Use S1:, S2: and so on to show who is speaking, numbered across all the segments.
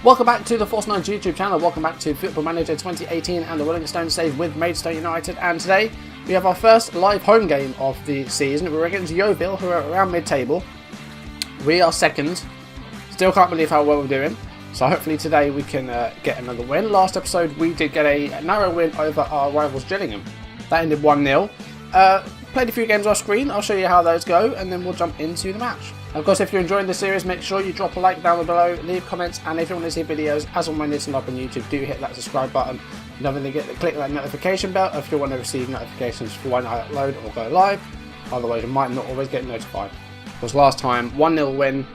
S1: Welcome back to the Force 9 YouTube channel, welcome back to Football Manager 2018 and the Rolling Stones save with Maidstone United, and today we have our first live home game of the season. We're against Yeovil, who are around mid-table. We are second, still can't believe how well we're doing, so hopefully today we can get another win. Last episode we did get a narrow win over our rivals Gillingham. That ended 1-0. Played a few games off screen, I'll show you how those go and then we'll jump into the match. Of course, if you're enjoying the series, make sure you drop a like down below, leave comments, and if you want to see videos as and when it's up on YouTube, do hit that subscribe button. Don't forget to click that notification bell if you want to receive notifications for when I upload or go live. Otherwise, you might not always get notified. Because last time, 1-0 win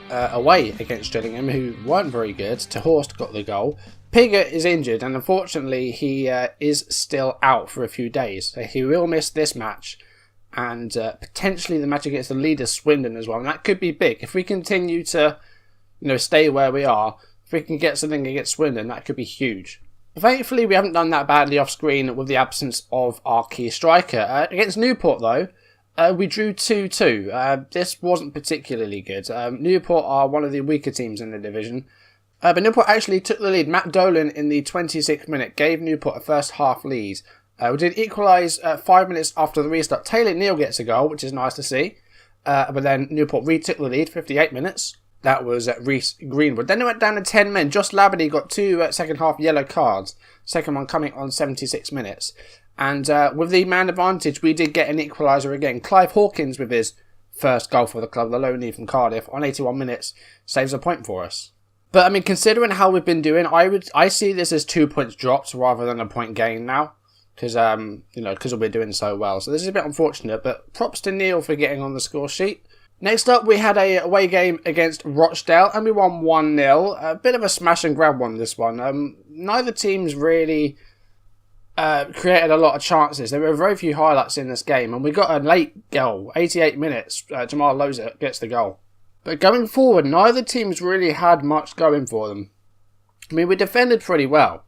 S1: away against Gillingham, who weren't very good. Horst got the goal. Pigott is injured, and unfortunately, he is still out for a few days. So he will miss this match. And potentially the match against the leader Swindon as well, and that could be big if we continue to, stay where we are. If we can get something against Swindon, that could be huge. But thankfully, we haven't done that badly off screen with the absence of our key striker. Against Newport, though, we drew 2-2. This wasn't particularly good. Newport are one of the weaker teams in the division, but Newport actually took the lead. Matt Dolan in the 26th minute gave Newport a first half lead. We did equalise 5 minutes after the restart. Taylor Neal gets a goal, which is nice to see. But then Newport retook the lead, 58 minutes. That was Reece Greenwood. Then it went down to 10 men. Josh Labadie got two second half yellow cards. Second one coming on 76 minutes. And with the man advantage, we did get an equaliser again. Clive Hawkins with his first goal for the club, the loanee from Cardiff, on 81 minutes, saves a point for us. But I mean, considering how we've been doing, I see this as 2 points dropped rather than a point gain now. Because we're doing so well. So this is a bit unfortunate, but props to Neil for getting on the score sheet. Next up, we had a away game against Rochdale, and we won 1-0. A bit of a smash and grab one, this one. Neither teams really created a lot of chances. There were very few highlights in this game, and we got a late goal, 88 minutes. Jamal Loza gets the goal. But going forward, neither teams really had much going for them. I mean, we defended pretty well.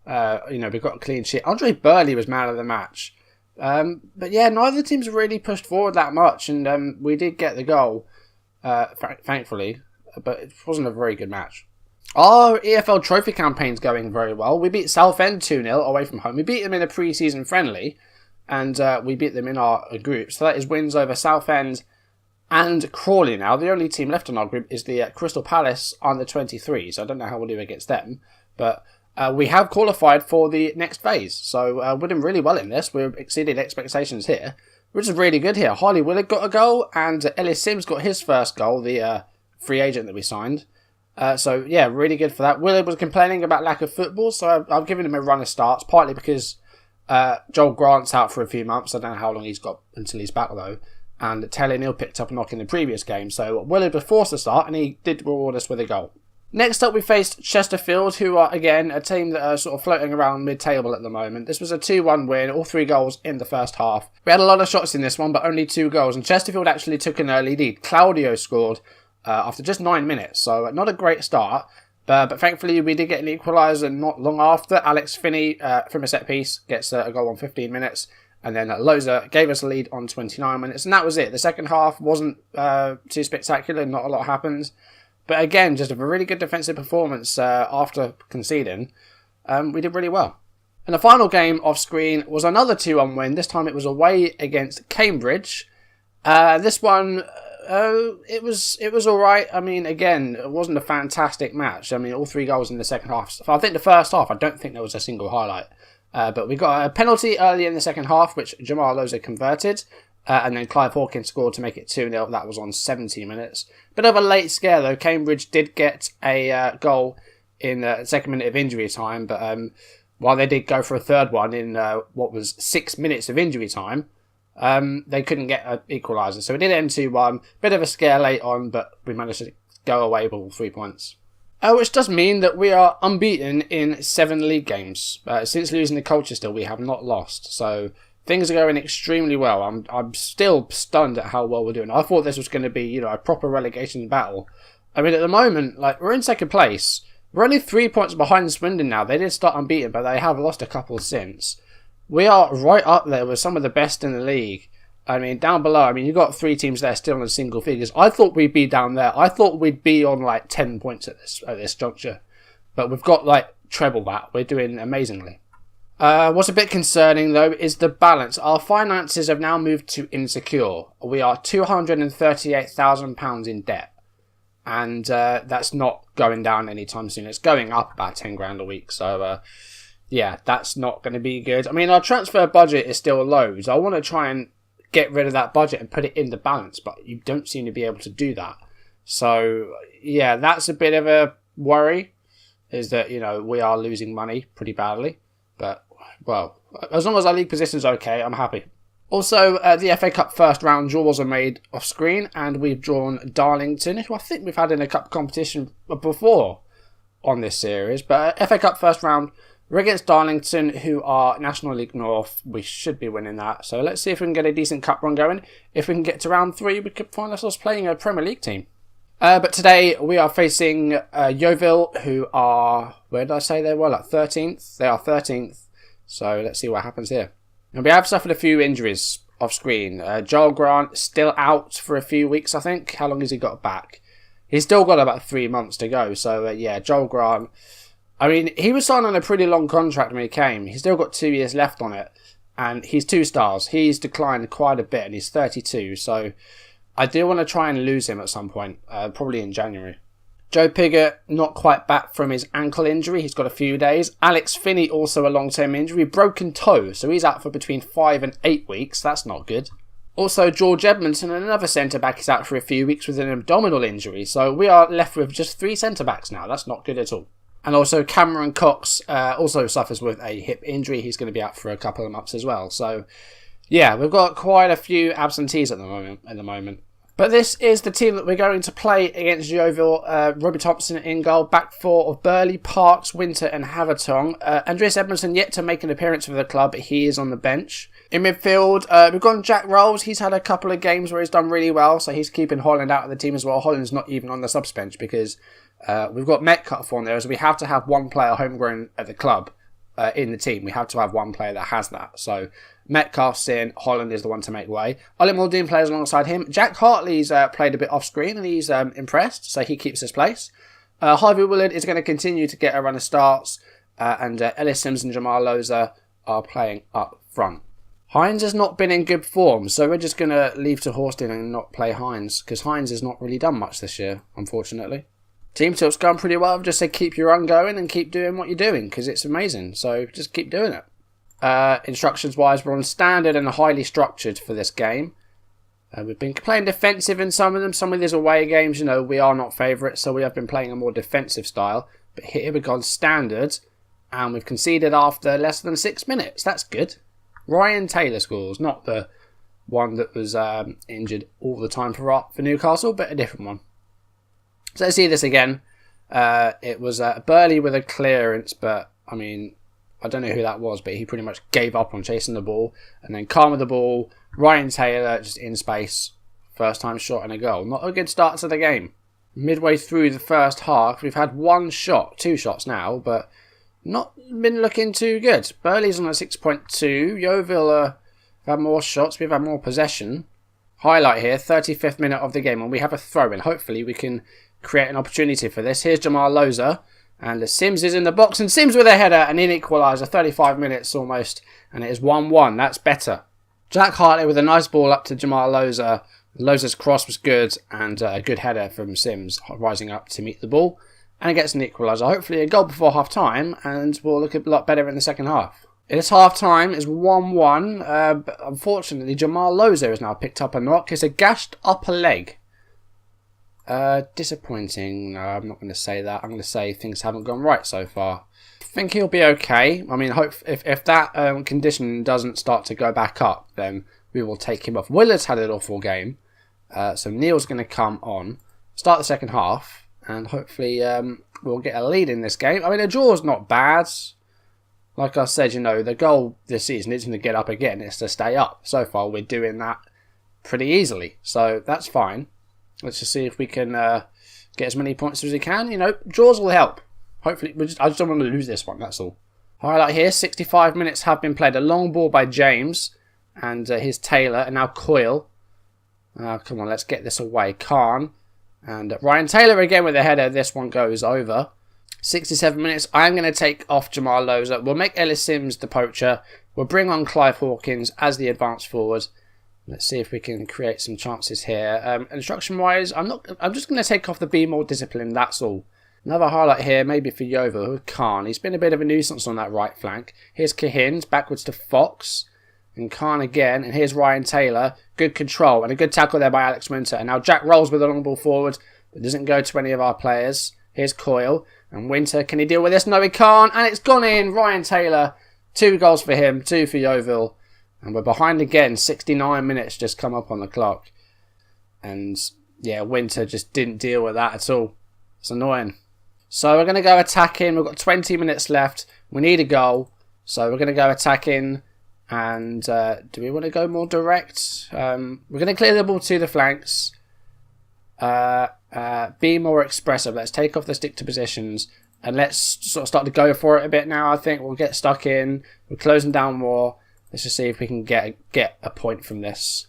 S1: We got a clean sheet. Andre Burley was man of the match. But yeah, neither teams really pushed forward that much, and we did get the goal, thankfully, but it wasn't a very good match. Our EFL trophy campaign's going very well. We beat Southend 2-0 away from home. We beat them in a pre-season friendly, and we beat them in our group. So that is wins over Southend and Crawley now. The only team left in our group is the Crystal Palace under 23s. I don't know how we'll do against them, but we have qualified for the next phase, so we're doing really well in this. We've exceeded expectations here, which is really good here. Harley Willard got a goal, and Ellis Sims got his first goal, the free agent that we signed. So yeah, really good for that. Willard was complaining about lack of football, so I've given him a run of starts, partly because Joel Grant's out for a few months. I don't know how long he's got until he's back though. And Taylor Neal picked up a knock in the previous game, so Willard was forced to start, and he did reward us with a goal. Next up, we faced Chesterfield, who are, again, a team that are sort of floating around mid-table at the moment. This was a 2-1 win, all 3 goals in the first half. We had a lot of shots in this one, but only 2 goals, and Chesterfield actually took an early lead. Claudio scored after just 9 minutes, so not a great start, but thankfully we did get an equaliser not long after. Alex Finney, from a set-piece, gets a goal on 15 minutes, and then Loza gave us a lead on 29 minutes, and that was it. The second half wasn't too spectacular, not a lot happened. But again, just a really good defensive performance after conceding. We did really well. And the final game off screen was another 2-1 win. This time it was away against Cambridge. This one, it was all right. I mean, again, it wasn't a fantastic match. I mean, all 3 goals in the second half. So I think the first half, I don't think there was a single highlight. But we got a penalty early in the second half, which Jamal Loza converted. And then Clive Hawkins scored to make it 2-0. That was on 70 minutes. Bit of a late scare though. Cambridge did get a goal in the second minute of injury time. But while they did go for a third one in what was 6 minutes of injury time, they couldn't get an equaliser. So it did end 2-1. Bit of a scare late on, but we managed to go away with all 3 points. Which does mean that we are unbeaten in 7 league games. Since losing to Colchester, we have not lost. So things are going extremely well. I'm still stunned at how well we're doing. I thought this was going to be, a proper relegation battle. I mean, at the moment, we're in second place. We're only 3 points behind Swindon now. They did start unbeaten, but they have lost a couple since. We are right up there with some of the best in the league. I mean, down below, you've got 3 teams there still in single figures. I thought we'd be down there. I thought we'd be on 10 points at this juncture. But we've got like treble that. We're doing amazingly. What's a bit concerning though is the balance. Our finances have now moved to insecure. We are £238,000 in debt. And that's not going down anytime soon. It's going up about 10 grand a week. So yeah, that's not going to be good. I mean, our transfer budget is still low. So I want to try and get rid of that budget and put it in the balance. But you don't seem to be able to do that. So yeah, that's a bit of a worry. Is that, you know, we are losing money pretty badly. But, well, as long as our league position's okay, I'm happy. Also, the FA Cup first round draws are made off screen, and we've drawn Darlington, who I think we've had in a cup competition before on this series. But FA Cup first round, we're against Darlington, who are National League North. We should be winning that. So let's see if we can get a decent cup run going. If we can get to round 3, we could find ourselves playing a Premier League team. But today we are facing Yeovil, who are, where did I say they were? Like 13th? They are 13th. So let's see what happens here. And we have suffered a few injuries off screen. Joel Grant still out for a few weeks, I think. How long has he got back? He's still got about 3 months to go. So yeah, Joel Grant. I mean, he was signed on a pretty long contract when he came. He's still got 2 years left on it. And he's 2 stars. He's declined quite a bit and he's 32. So I do want to try and lose him at some point, probably in January. Joe Pigott, not quite back from his ankle injury. He's got a few days. Alex Finney, also a long-term injury. Broken toe, so he's out for between 5 and 8 weeks. That's not good. Also, George Edmondson, another centre-back, is out for a few weeks with an abdominal injury. So we are left with just 3 centre-backs now. That's not good at all. And also Cameron Cox also suffers with a hip injury. He's going to be out for a couple of months as well. So yeah, we've got quite a few absentees at the moment. But this is the team that we're going to play against Yeovil. Robbie Thompson in goal. Back 4 of Burley, Parks, Winter and Havertong. Andreas Edmondson yet to make an appearance for the club. He is on the bench. In midfield, we've got Jack Rolls. He's had a couple of games where he's done really well. So he's keeping Holland out of the team as well. Holland's not even on the subs bench because we've got Metcalf on there. So we have to have one player homegrown at the club in the team. We have to have one player that has that. So Metcalf's in, Holland is the one to make way. Ollie Muldoon plays alongside him. Jack Hartley's played a bit off screen and he's impressed, so he keeps his place. Harvey Willard is going to continue to get a run of starts, and Ellis Sims and Jamal Loza are playing up front. Hines has not been in good form, so we're just going to leave to Horston and not play Hines, because Hines has not really done much this year, unfortunately. Team Tilt's gone pretty well. I've just said keep your run going and keep doing what you're doing, because it's amazing, so just keep doing it. Instructions wise, we're on standard and highly structured for this game. We've been playing defensive in some of them. Some of these away games, you know, we are not favourites, so we have been playing a more defensive style. But here we've gone standard and we've conceded after less than 6 minutes. That's good. Ryan Taylor scores, not the one that was injured all the time for Newcastle, but a different one. So let's see this again. It was Burley with a clearance, but I mean, I don't know who that was, but he pretty much gave up on chasing the ball. And then Calm with the ball. Ryan Taylor just in space. First time shot and a goal. Not a good start to the game. Midway through the first half, we've had 1 shot. 2 shots now, but not been looking too good. Burley's on a 6.2. Yeovil have had more shots. We've had more possession. Highlight here, 35th minute of the game. And we have a throw in. Hopefully we can create an opportunity for this. Here's Jamal Loza. And Sims is in the box, and Sims with a header, an in-equaliser, 35 minutes almost, and it is 1-1. That's better. Jack Hartley with a nice ball up to Jamal Loza. Loza's cross was good, and a good header from Sims rising up to meet the ball, and it gets an equaliser. Hopefully a goal before half-time, and we'll look a lot better in the second half. It is half-time, it's 1-1, but unfortunately Jamal Loza has now picked up a knock. It's a gashed upper leg. Disappointing. No, I'm not going to say that. I'm going to say things haven't gone right so far. I think he'll be okay. I mean, hope if that condition doesn't start to go back up, then we will take him off. Willard's had an awful game. So Neil's going to come on, start the second half, and hopefully we'll get a lead in this game. I mean, a draw's not bad. Like I said, you know, the goal this season isn't to get up again, it's to stay up. So far, we're doing that pretty easily. So that's fine. Let's just see if we can get as many points as we can. You know, draws will help. Hopefully, I just don't want to lose this one, that's all. Highlight here, 65 minutes have been played. A long ball by James. And here's Taylor. And now Coyle. Come on, let's get this away. Khan. And Ryan Taylor again with a header. This one goes over. 67 minutes. I'm going to take off Jamal Loza. We'll make Ellis Sims the poacher. We'll bring on Clive Hawkins as the advance forward. Let's see if we can create some chances here. Instruction-wise, I'm just going to take off the be more disciplined. That's all. Another highlight here, maybe for Yeovil with Khan. He's been a bit of a nuisance on that right flank. Here's Kahins, backwards to Fox. And Khan again. And here's Ryan Taylor. Good control. And a good tackle there by Alex Winter. And now Jack rolls with a long ball forward. But doesn't go to any of our players. Here's Coyle. And Winter, can he deal with this? No, he can't. And it's gone in. Ryan Taylor. 2 goals for him. 2 for Yeovil. And we're behind again. 69 minutes just come up on the clock. And yeah, Winter just didn't deal with that at all. It's annoying. So we're going to go attacking. We've got 20 minutes left. We need a goal. So we're going to go attacking. And do we want to go more direct? We're going to clear the ball to the flanks. Be more expressive. Let's take off the stick to positions. And let's sort of start to go for it a bit now. I think we'll get stuck in. We're closing down more. Let's just see if we can get a point from this.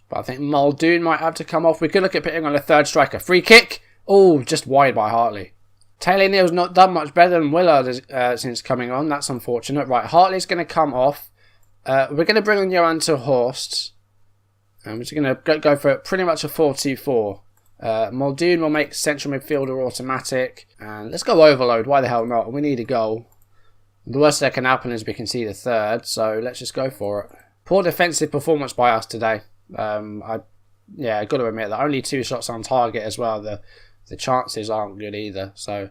S1: But I think Muldoon might have to come off. We could look at putting on a third striker. Free kick. Oh, just wide by Hartley. Taylor Neal's not done much better than Willard since coming on. That's unfortunate. Right, Hartley's going to come off. We're going to bring on Johan to Horst. And we're just going to go for pretty much a 4-2-4. Muldoon will make central midfielder automatic. And let's go overload. Why the hell not? We need a goal. The worst that can happen is we can see the third. So let's just go for it. Poor defensive performance by us today. I've got to admit that only 2 shots on target as well. The chances aren't good either. So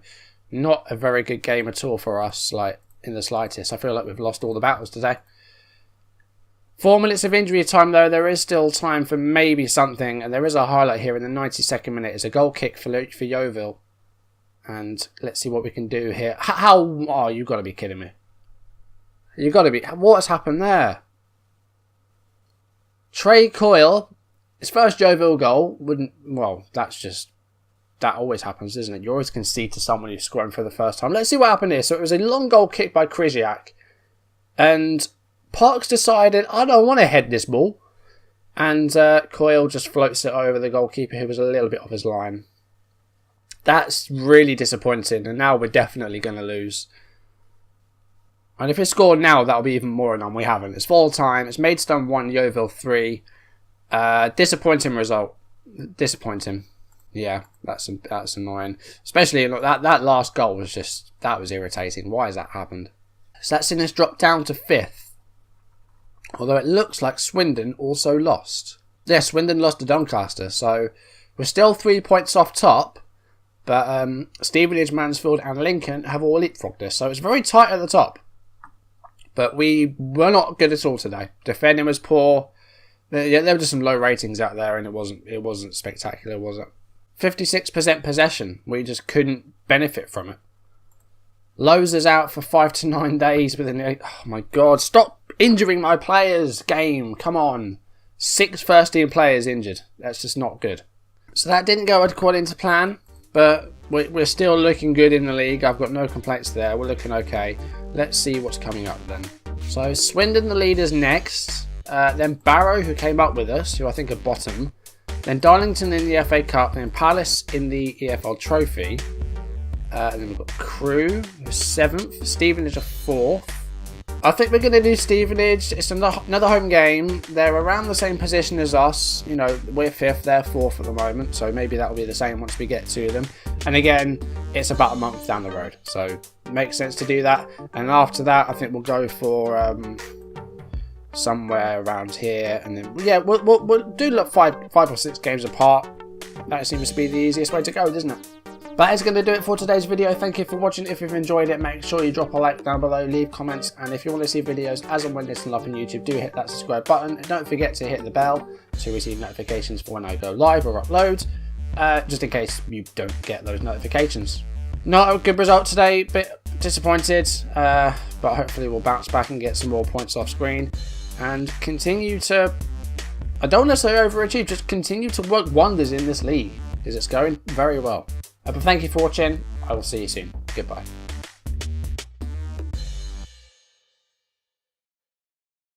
S1: not a very good game at all for us, like in the slightest. I feel like we've lost all the battles today. 4 minutes of injury time though. There is still time for maybe something. And there is a highlight here in the 92nd minute. It's a goal kick for Yeovil. And let's see what we can do here. Oh, you've got to be kidding me. You've got to be. What's happened there? Trey Coyle, his first Yeovil goal wouldn't. Well, that always happens, isn't it? You always concede to someone who's scoring for the first time. Let's see what happened here. So it was a long goal kick by Krysiak. And Parks decided, I don't want to head this ball. And Coyle just floats it over the goalkeeper who was a little bit off his line. That's really disappointing. And now we're definitely going to lose. And if it's scored now, that'll be even more annoying. We haven't. It's full time. It's Maidstone 1, Yeovil 3. Disappointing result. Disappointing. Yeah, that's annoying. Especially that last goal was that was irritating. Why has that happened? So that's seen us drop down to 5th. Although it looks like Swindon also lost. Yeah, Swindon lost to Doncaster. So we're still 3 points off top. But Stevenage, Mansfield and Lincoln have all leapfrogged us. So it's very tight at the top. But we were not good at all today. Defending was poor. There were just some low ratings out there, and it wasn't spectacular, was it? 56% possession. We just couldn't benefit from it. Lowe's is out for 5 to 9 days with oh my god! Stop injuring my players. Game, come on. 6 first-team players injured. That's just not good. So that didn't go according to plan, but we're still looking good in the league. I've got no complaints there. We're looking okay. Let's see what's coming up then. So Swindon, the leaders next. Then Barrow, who came up with us, who I think are bottom. Then Darlington in the FA Cup. Then Palace in the EFL Trophy. And then we've got Crewe, who's 7th. Stevenage are 4th. I think we're going to do Stevenage. It's another home game. They're around the same position as us. You know, we're 5th, they're 4th at the moment. So maybe that'll be the same once we get to them. And again, it's about a month down the road. So it makes sense to do that. And after that, I think we'll go for somewhere around here. And then, yeah, we'll do like 5 or 6 games apart. That seems to be the easiest way to go, doesn't it? That is going to do it for today's video. Thank you for watching. If you've enjoyed it, make sure you drop a like down below, leave comments, and if you want to see videos as and when listed up on YouTube, do hit that subscribe button. And don't forget to hit the bell to receive notifications for when I go live or upload, just in case you don't get those notifications. Not a good result today, bit disappointed, but hopefully we'll bounce back and get some more points off screen and continue to, I don't necessarily overachieve, just continue to work wonders in this league because it's going very well. But thank you for watching. I will see you soon. Goodbye.